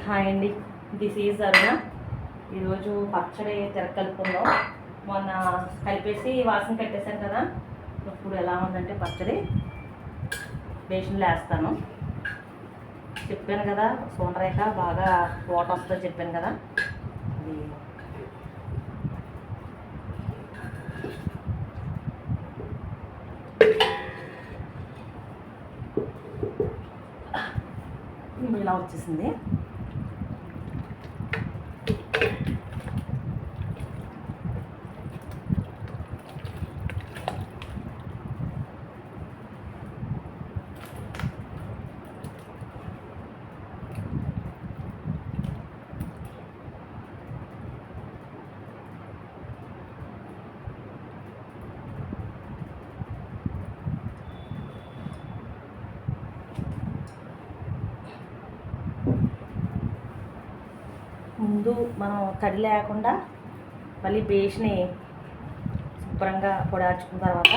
Hi అండి, this is అరుణ. ఈరోజు పచ్చడి కలుపుకుందాం. మొన్న కలిపేసి వాసన కట్టేశాను కదా, ఇప్పుడు ఎలా ఉందంటే పచ్చడి బేషన్లో వేస్తాను. చెప్పాను కదా సోనరేఖ బాగా వాటర్ వస్తుందని చెప్పాను కదా, అది ఇలా వచ్చేసింది. ముందు మనం తడి లేకుండా మళ్ళీ బేస్ని శుభ్రంగా పొడార్చుకున్న తర్వాత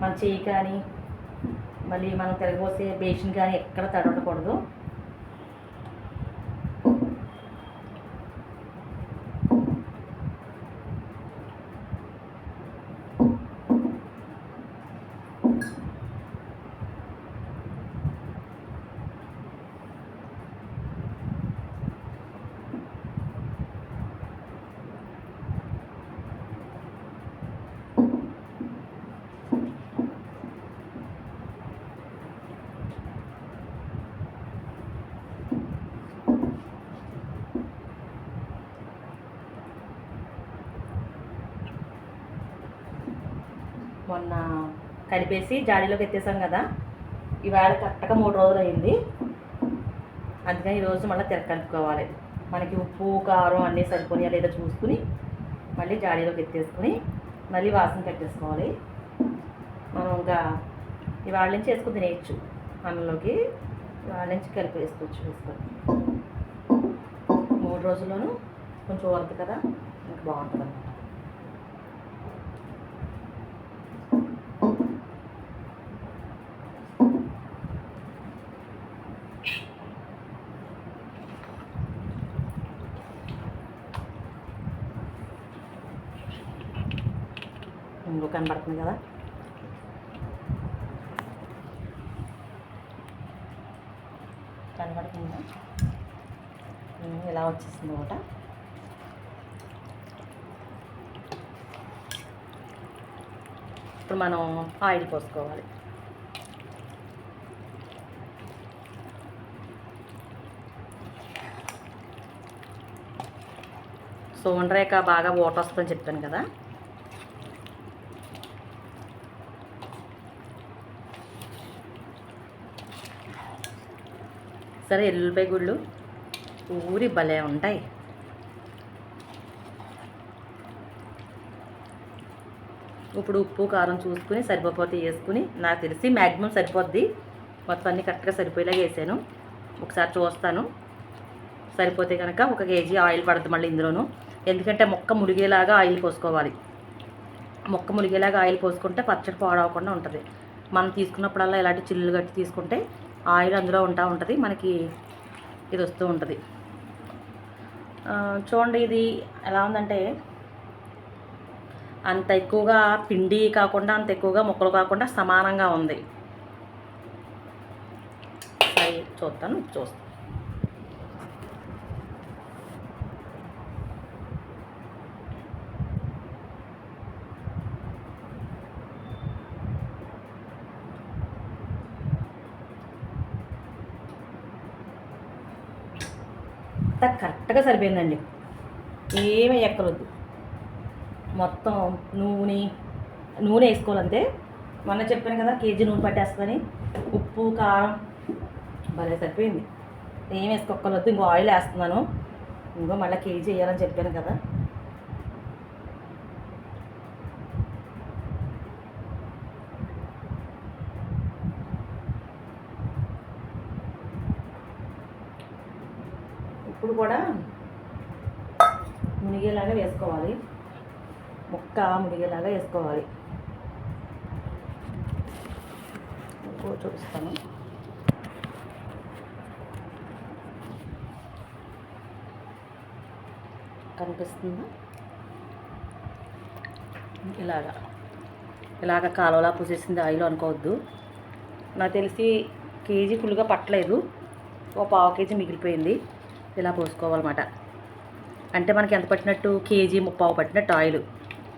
మన చెయ్యి కానీ మళ్ళీ మనం తిరగబోసే బేషన్ కానీ ఎక్కడ తడి ఉండకూడదు. మొన్న కలిపేసి జాడీలోకి ఎత్తేసాం కదా, ఇవాళ కరెక్ట్గా 3 రోజులు అయింది. అందుకని ఈరోజు మళ్ళీ కలుపుకోవాలి. మనకి ఉప్పు కారం అన్నీ సరిపోయా లేదా చూసుకుని మళ్ళీ జాడీలోకి ఎత్తేసుకుని మళ్ళీ వాసన కట్టేసుకోవాలి. మనం ఇంకా ఇవాళ నుంచి వేసుకుని తినేయచ్చు. అన్నంలోకి ఇవాళ నుంచి కలిపి వేసుకొని 3 రోజుల్లోనూ కొంచెం వరకు కదా, ఇంకా బాగుంటుంది అన్నమాట. ఇంకో కనబడుతుంది కదా, కనబడుతుందా? ఇలా వచ్చేసింది ఒకట. ఇప్పుడు మనం ఆయిల్ పోసుకోవాలి. సోనరేఖ బాగా వాటర్ వస్తుందని చెప్పాను కదా, సరే ఎల్లుల్లిపాయ గుళ్ళు ఊరి భలే ఉంటాయి. ఇప్పుడు ఉప్పు కారం చూసుకుని సరిపోతే వేసుకుని, నాకు తెలిసి మ్యాక్సిమం సరిపోద్ది. మొత్తం అన్నీ కరెక్ట్గా సరిపోయేలాగా వేసాను. ఒకసారి చూస్తాను, సరిపోతే కనుక 1 కేజీ ఆయిల్ పడుతుంది మళ్ళీ ఇందులోను. ఎందుకంటే మొక్క ములిగేలాగా ఆయిల్ పోసుకోవాలి. మొక్క ములిగేలాగా ఆయిల్ పోసుకుంటే పచ్చడి పాడవకుండా ఉంటుంది. మనం తీసుకున్నప్పుడల్లా ఇలాంటి చిల్లులు కట్టి తీసుకుంటే ఆయిల్ అందులో ఉంటుంది, మనకి ఇది వస్తూ ఉంటుంది. చూడండి ఇది ఎలా ఉందంటే, అంత ఎక్కువగా పిండి కాకుండా అంత ఎక్కువగా ముక్కలు కాకుండా సమానంగా ఉంది. సరే చూస్తాను. కరెక్ట్గా సరిపోయిందండి, ఏమీ ఎక్కలొద్దు. మొత్తం నూనె వేసుకోవాలంతే. మొన్న చెప్పాను కదా కేజీ నూనె పట్టేస్తుందని. ఉప్పు కారం భలే సరిపోయింది, ఏం వేసుకోక్కర్లొద్దు. ఇంకో ఆయిల్ వేస్తున్నాను, ఇంకో మళ్ళీ కేజీ వేయాలని చెప్పాను కదా. ఇప్పుడు కూడా మునిగేలాగా వేసుకోవాలి, ముక్క మునిగేలాగా వేసుకోవాలి. చూపిస్తాను. కనిపిస్తుందా? ఇలాగా కాలువలా పూసేసింది ఆయిల్ అనుకోవద్దు. నాకు తెలిసి కేజీ ఫుల్గా పట్టలేదు, ఒక పావు కేజీ మిగిలిపోయింది. ఇలా పోసుకోవాలన్నమాట. అంటే మనకి ఎంత పట్టినట్టు, కేజీ ముప్పావు పట్టినట్టు ఆయిల్.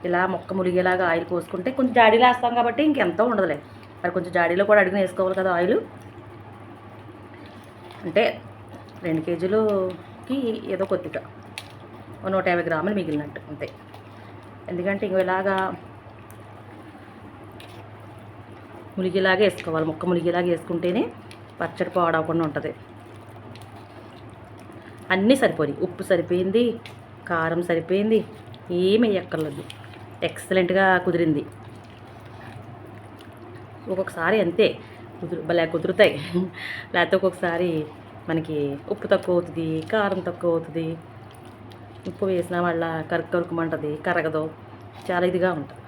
ఇలా మొక్క ములిగేలాగా ఆయిల్ పోసుకుంటే కొంచెం జాడీలో వేస్తాం కాబట్టి ఇంకెంతో ఉండదులే. మరి కొంచెం జాడీలో కూడా అడిగిన వేసుకోవాలి కదా ఆయిల్. అంటే 2 కేజీలకి ఏదో కొద్దిగా 150 గ్రాములు మిగిలినట్టు అంతే. ఎందుకంటే ఇంకో ఇలాగా ములిగేలాగా వేసుకోవాలి. మొక్క ములిగేలాగా వేసుకుంటేనే పచ్చడి పాడవకుండా ఉంటుంది. అన్నీ సరిపోయి, ఉప్పు సరిపోయింది, కారం సరిపోయింది, ఏమి వేయక్కర్లేదు. ఎక్సలెంట్గా కుదిరింది. ఒక్కొక్కసారి అంతే భలే కుదురుతాయి. లేకపోతే ఒక్కొక్కసారి మనకి ఉప్పు తక్కువ అవుతుంది, కారం తక్కువ అవుతుంది, ఉప్పు వేసిన వాళ్ళ కరుకుమంటుంది, కరగదు, చాలా ఇదిగా ఉంటుంది.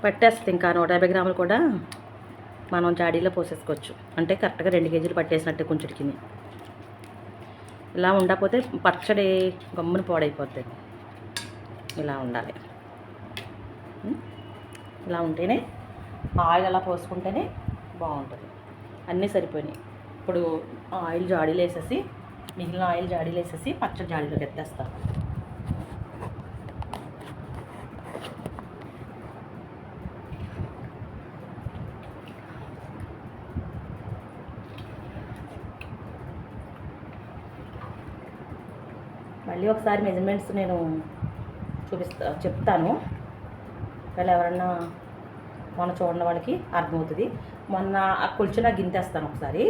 పట్టేస్తుంది. ఇంకా 150 గ్రాములు కూడా మనం జాడీలో పోసేసుకోవచ్చు. అంటే కరెక్ట్గా 2 కేజీలు పట్టేసినట్టే కొంచెంకి. ఇలా ఉండకపోతే పచ్చడి గమ్మున పాడైపోతుంది. ఇలా ఉండాలి. ఇలా ఉంటేనే ఆయిల్ అలా పోసుకుంటేనే బాగుంటుంది. అన్నీ సరిపోయినాయి. ఇప్పుడు ఆయిల్ జాడీలో వేసేసి, మిగిలిన ఆయిల్ జాడీలో వేసేసి పచ్చడి జాడీలోకి ఎత్తేస్తాను. మళ్ళీ ఒకసారి మెజర్మెంట్స్ నేను చెప్తాను. వాళ్ళు ఎవరన్నా మొన్న చూడని వాళ్ళకి అర్థమవుతుంది. మొన్న ఆ కొలిచిన గింతేస్తాను ఒకసారి.